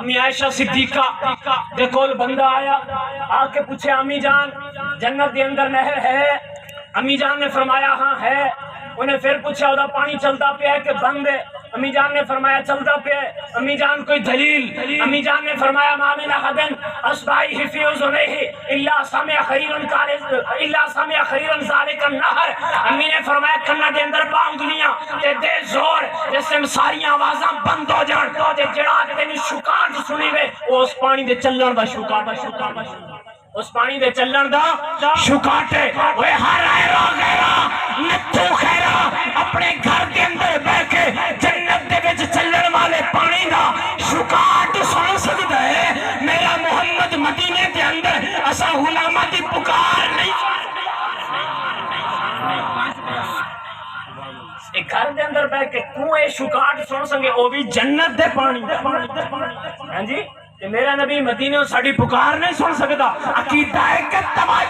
امی عائشہ صدیقہ دے کول بندہ آیا، آ کے پوچھے امی جان جنت دے اندر نہر ہے؟ امی جان نے فرمایا ہاں ہے۔ انہیں پھر پوچھا ادا پانی چلتا پیا ہے کہ بند ہے؟ امی جان نے فرمایا چلتا پیا ہے۔ امی جان کوئی دلیل؟ امی جان نے فرمایا ما من احد اصبعه فی اذنیہ الا سمع خریرا ذالک النہر۔ امی نے فرمایا کنا دے اندر پا انگلیاں تے دے زور جس سے ساریاں آوازاں بند ہو جان تے جڑا تینوں شکاٹ سنی وے اس پانی دے چلن دا شکاٹ اس پانی دے چلن دا شکاٹ ہے۔ اوے ہر ایرا غیرا نتھو خیرا اپنے گھر دے اندر بیٹھ کے جنت دے وچ چلن والے پانی دا شکاٹ سن سکدا ہے؟ میرا محمد مدینے دے اندر اسا غلاماں دی پکار نہیں ایک گھر دے اندر بیٹھ کے تو اے شکاٹ سن سکے او بھی جنت دے پانی ہاں جی کہ میرا نبی مدینے ساڑی پکار نہیں سن سکتا۔ عقیدہ ہے کہ تباہی